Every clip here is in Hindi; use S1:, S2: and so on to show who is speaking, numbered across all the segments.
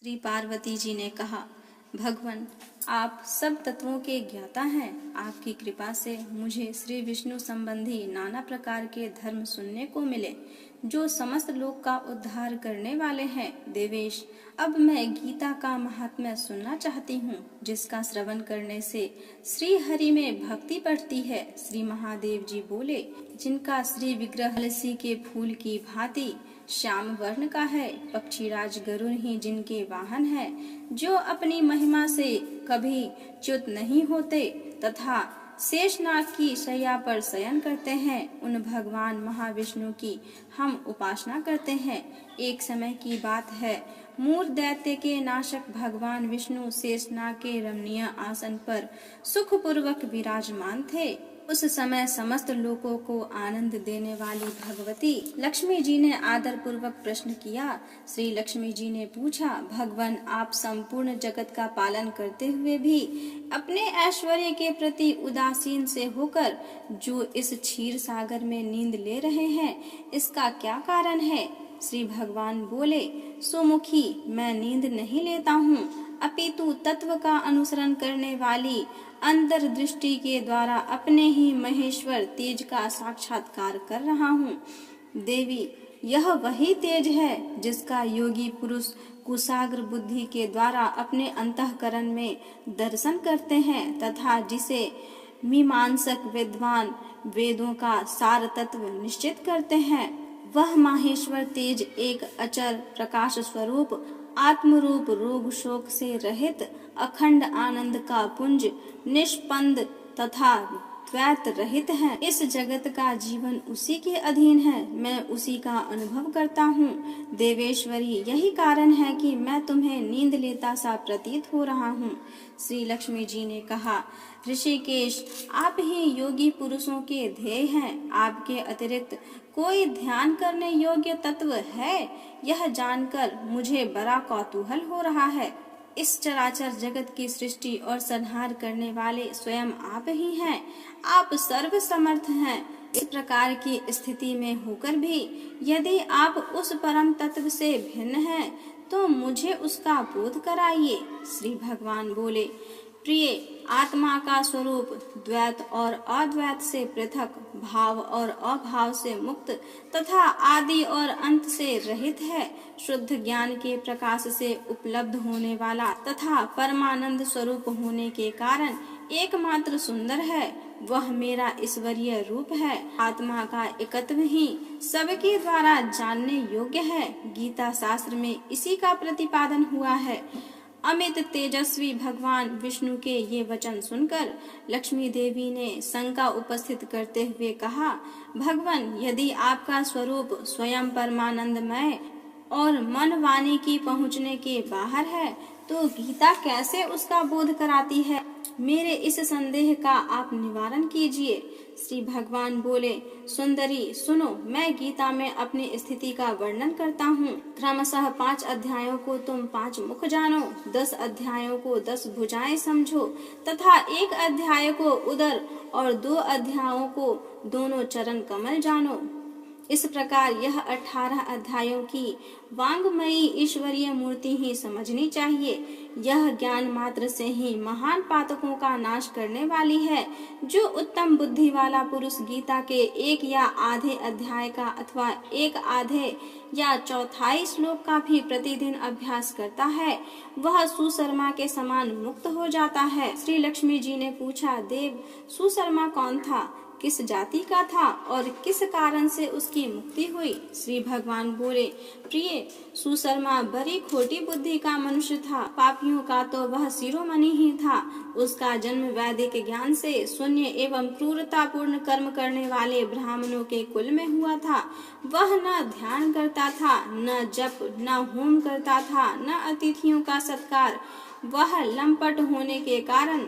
S1: श्री पार्वती जी ने कहा, भगवान, आप सब तत्वों के ज्ञाता हैं। आपकी कृपा से मुझे श्री विष्णु संबंधी नाना प्रकार के धर्म सुनने को मिले, जो समस्त लोक का उद्धार करने वाले हैं। देवेश, अब मैं गीता का महात्म्य सुनना चाहती हूँ, जिसका श्रवण करने से श्री हरि में भक्ति बढ़ती है। श्री महादेव जी बोले, जिनका श्री विग्रह तुलसी के फूल की भांति श्याम वर्ण का है, पक्षीराज गरुड़ ही जिनके वाहन है, जो अपनी महिमा से कभी च्युत नहीं होते तथा शेषनाग की शैया पर शयन करते हैं, उन भगवान महाविष्णु की हम उपासना करते हैं। एक समय की बात है, मूर दैत्य के नाशक भगवान विष्णु शेषनाग के रमणीय आसन पर सुखपूर्वक विराजमान थे। उस समय समस्त लोगों को आनंद देने वाली भगवती लक्ष्मी जी ने आदर पूर्वक प्रश्न किया। श्री लक्ष्मी जी ने पूछा, भगवान, आप संपूर्ण जगत का पालन करते हुए भी अपने ऐश्वर्य के प्रति उदासीन से होकर जो इस क्षीर सागर में नींद ले रहे हैं, इसका क्या कारण है? श्री भगवान बोले, सुमुखी, मैं नींद नहीं लेता हूँ, अपितु तत्व का अनुसरण करने वाली अंतर दृष्टि के द्वारा अपने ही महेश्वर तेज का साक्षात्कार कर रहा हूँ। देवी, यह वही तेज है जिसका योगी पुरुष कुशाग्र बुद्धि के द्वारा अपने अंतःकरण में दर्शन करते हैं तथा जिसे मीमांसक विद्वान वेदों का सार तत्व निश्चित करते हैं। वह माहेश्वर तेज एक अचर प्रकाश स्वरूप आत्मरूप रोग शोक से रहित अखंड आनंद का पुंज निष्पंद तथा द्वैत रहित है। इस जगत का जीवन उसी के अधीन है, मैं उसी का अनुभव करता हूँ। देवेश्वरी, यही कारण है कि मैं तुम्हें नींद लेता सा प्रतीत हो रहा हूँ। श्री लक्ष्मी जी ने कहा, ऋषिकेश, आप ही योगी पुरुषों के ध्येय हैं। आपके अतिरिक्त कोई ध्यान करने योग्य तत्व है? यह जानकर मुझे बड़ा कौतूहल हो रहा है। इस चराचर जगत की सृष्टि और संहार करने वाले स्वयं आप ही हैं। आप सर्व समर्थ हैं। इस प्रकार की स्थिति में होकर भी यदि आप उस परम तत्व से भिन्न हैं, तो मुझे उसका बोध कराइए। श्री भगवान बोले, प्रिय, आत्मा का स्वरूप द्वैत और अद्वैत से पृथक, भाव और अभाव से मुक्त तथा आदि और अंत से रहित है। शुद्ध ज्ञान के प्रकाश से उपलब्ध होने वाला तथा परमानंद स्वरूप होने के कारण एकमात्र सुंदर है। वह मेरा ईश्वरीय रूप है। आत्मा का एकत्व ही सबके द्वारा जानने योग्य है। गीता शास्त्र में इसी का प्रतिपादन हुआ है। अमित तेजस्वी भगवान विष्णु के ये वचन सुनकर लक्ष्मी देवी ने शंका उपस्थित करते हुए कहा, भगवान, यदि आपका स्वरूप स्वयं परमानंदमय और मन वाणी की पहुँचने के बाहर है, तो गीता कैसे उसका बोध कराती है? मेरे इस संदेह का आप निवारण कीजिए। श्री भगवान बोले, सुंदरी, सुनो, मैं गीता में अपनी स्थिति का वर्णन करता हूँ। क्रमशः 5 अध्यायों को तुम 5 मुख जानो, 10 अध्यायों को 10 भुजाएं समझो तथा 1 अध्याय को उदर और 2 अध्यायों को दोनों चरण कमल जानो। इस प्रकार यह 18 अध्यायों की वांगमयी ईश्वरीय मूर्ति ही समझनी चाहिए। यह ज्ञान मात्र से ही महान पातकों का नाश करने वाली है। जो उत्तम बुद्धि वाला पुरुष गीता के 1 या आधे अध्याय का अथवा 1 आधे या चौथाई श्लोक का भी प्रतिदिन अभ्यास करता है, वह सुशर्मा के समान मुक्त हो जाता है। श्री लक्ष्मी जी ने पूछा, देव, सुशर्मा कौन था, किस जाति का था और किस कारण से उसकी मुक्ति हुई? श्री भगवान बोले, प्रिय, सुशर्मा बड़ी खोटी बुद्धि का मनुष्य था। पापियों का तो वह शिरोमणि ही था। उसका जन्म वैदिक ज्ञान से शून्य एवं क्रूरतापूर्ण कर्म करने वाले ब्राह्मणों के कुल में हुआ था। वह न ध्यान करता था, न जप, न होम करता था, न अतिथियों का सत्कार। वह लंपट होने के कारण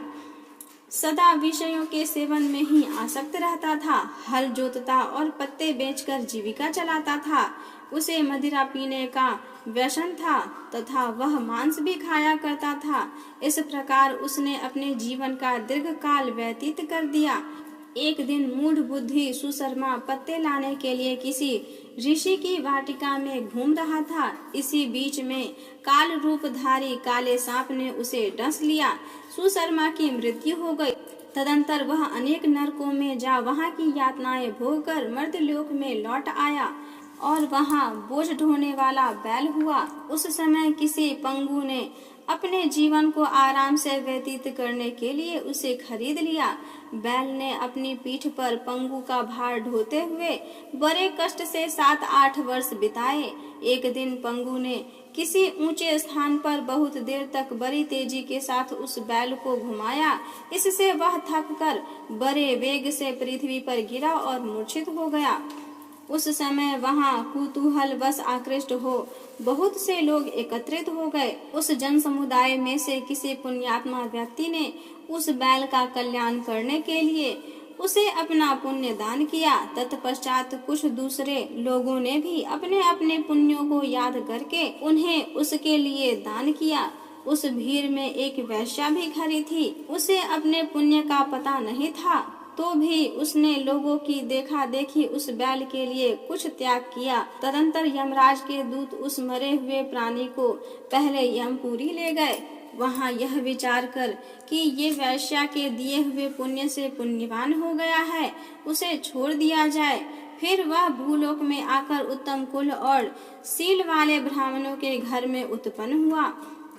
S1: सदा विषयों के सेवन में ही आसक्त रहता था। हल जोतता और पत्ते बेचकर जीविका चलाता था। उसे मदिरा पीने का व्यसन था तथा वह मांस भी खाया करता था। इस प्रकार उसने अपने जीवन का दीर्घ काल व्यतीत कर दिया। एक दिन मूढ़ बुद्धि सुशर्मा पत्ते लाने के लिए किसी ऋषि की वाटिका में घूम रहा था। इसी बीच में काल रूपधारी काले सांप ने उसे डस लिया। सुशर्मा की मृत्यु हो गई। तदंतर वह अनेक नरकों में जा वहां की यातनाएं भोगकर मर्त्यलोक में लौट आया और वहां बोझ ढोने वाला बैल हुआ। उस समय किसी पंगु ने अपने जीवन को आराम से व्यतीत करने के लिए उसे खरीद लिया। बैल ने अपनी पीठ पर पंगु का भार ढोते हुए बड़े कष्ट से 7-8 वर्ष बिताए। एक दिन पंगु ने किसी ऊंचे स्थान पर बहुत देर तक बड़ी तेजी के साथ उस बैल को घुमाया। इससे वह थककर बड़े वेग से पृथ्वी पर गिरा और मूर्छित हो गया। उस समय वहां कुतूहल वश आकृष्ट हो बहुत से लोग एकत्रित हो गए। उस जन समुदाय में से किसी पुण्यात्मा व्यक्ति ने उस बैल का कल्याण करने के लिए उसे अपना पुण्य दान किया। तत्पश्चात कुछ दूसरे लोगों ने भी अपने अपने पुण्यों को याद करके उन्हें उसके लिए दान किया। उस भीड़ में एक वैश्या भी खड़ी थी। उसे अपने पुण्य का पता नहीं था, तो भी उसने लोगों की देखा देखी उस बैल के लिए कुछ त्याग किया। तदंतर यमराज के दूत उस मरे हुए प्राणी को पहले यमपुरी ले गए। वहां यह विचार कर कि ये वैश्या के दिए हुए पुण्य से पुण्यवान हो गया है, उसे छोड़ दिया जाए। फिर वह भूलोक में आकर उत्तम कुल और शील वाले ब्राह्मणों के घर में उत्पन्न हुआ।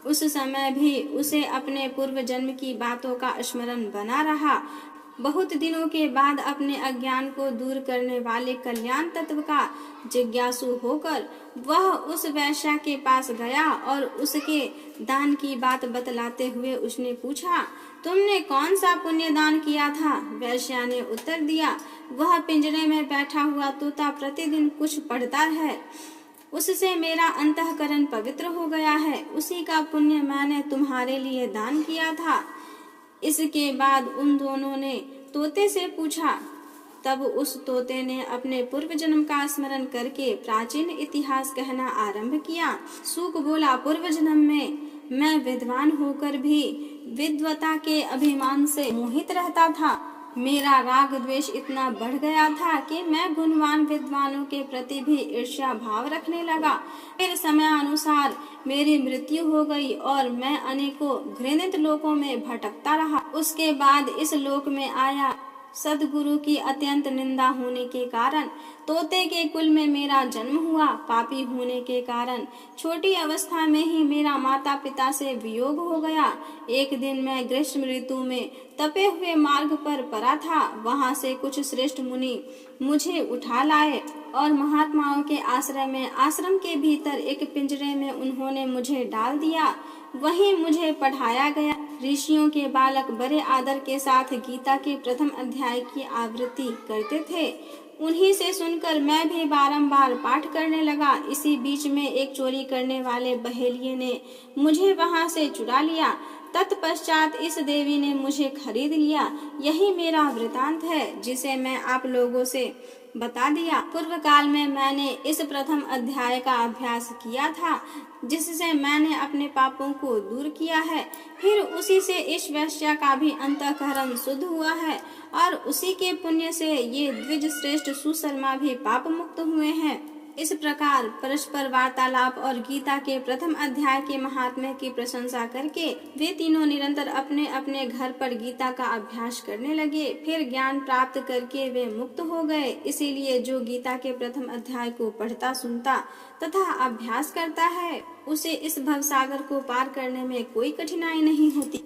S1: उस समय भी उसे अपने पूर्व जन्म की बातों का स्मरण बना रहा। बहुत दिनों के बाद अपने अज्ञान को दूर करने वाले कल्याण तत्व का जिज्ञासु होकर वह उस वैश्या के पास गया और उसके दान की बात बतलाते हुए उसने पूछा, तुमने कौन सा पुण्य दान किया था? वैश्या ने उत्तर दिया, वह पिंजरे में बैठा हुआ तोता प्रतिदिन कुछ पढ़ता है, उससे मेरा अंतःकरण पवित्र हो गया है, उसी का पुण्य मैंने तुम्हारे लिए दान किया था। इसके बाद उन दोनों ने तोते से पूछा। तब उस तोते ने अपने पूर्व जन्म का स्मरण करके प्राचीन इतिहास कहना आरंभ किया। सूक बोला, पूर्व जन्म में मैं विद्वान होकर भी विद्वता के अभिमान से मोहित रहता था। मेरा राग द्वेष इतना बढ़ गया था कि मैं गुणवान विद्वानों के प्रति भी ईर्ष्या भाव रखने लगा। फिर समयानुसार मेरी मृत्यु हो गई और मैं अनेकों घृणित लोकों में भटकता रहा। उसके बाद इस लोक में आया। सदगुरु की अत्यंत निंदा होने के कारण तोते के कुल में मेरा जन्म हुआ। पापी होने के कारण छोटी अवस्था में ही मेरा माता पिता से वियोग हो गया। एक दिन मैं ग्रीष्म ऋतु में तपे हुए मार्ग पर पड़ा था। वहां से कुछ श्रेष्ठ मुनि मुझे उठा लाए और महात्माओं के आश्रय में आश्रम के भीतर एक पिंजरे में उन्होंने मुझे डाल दिया। वहीं मुझे पढ़ाया गया। ऋषियों के बालक बड़े आदर के साथ गीता के प्रथम अध्याय की आवृत्ति करते थे। उन्हीं से सुनकर मैं भी बारंबार पाठ करने लगा। इसी बीच में एक चोरी करने वाले बहेलिये ने मुझे वहां से चुरा लिया। तत्पश्चात इस देवी ने मुझे खरीद लिया। यही मेरा वृतांत है, जिसे मैं आप लोगों से बता दिया। पूर्व काल में मैंने इस प्रथम अध्याय का अभ्यास किया था, जिससे मैंने अपने पापों को दूर किया है। फिर उसी से इस वैश्या का भी अंतःकरण शुद्ध हुआ है और उसी के पुण्य से ये द्विज श्रेष्ठ सुशर्मा भी पाप मुक्त हुए हैं। इस प्रकार परस्पर वार्तालाप और गीता के प्रथम अध्याय के महात्म्य की प्रशंसा करके वे तीनों निरंतर अपने अपने घर पर गीता का अभ्यास करने लगे। फिर ज्ञान प्राप्त करके वे मुक्त हो गए। इसीलिए जो गीता के प्रथम अध्याय को पढ़ता सुनता तथा अभ्यास करता है, उसे इस भवसागर को पार करने में कोई कठिनाई नहीं होती।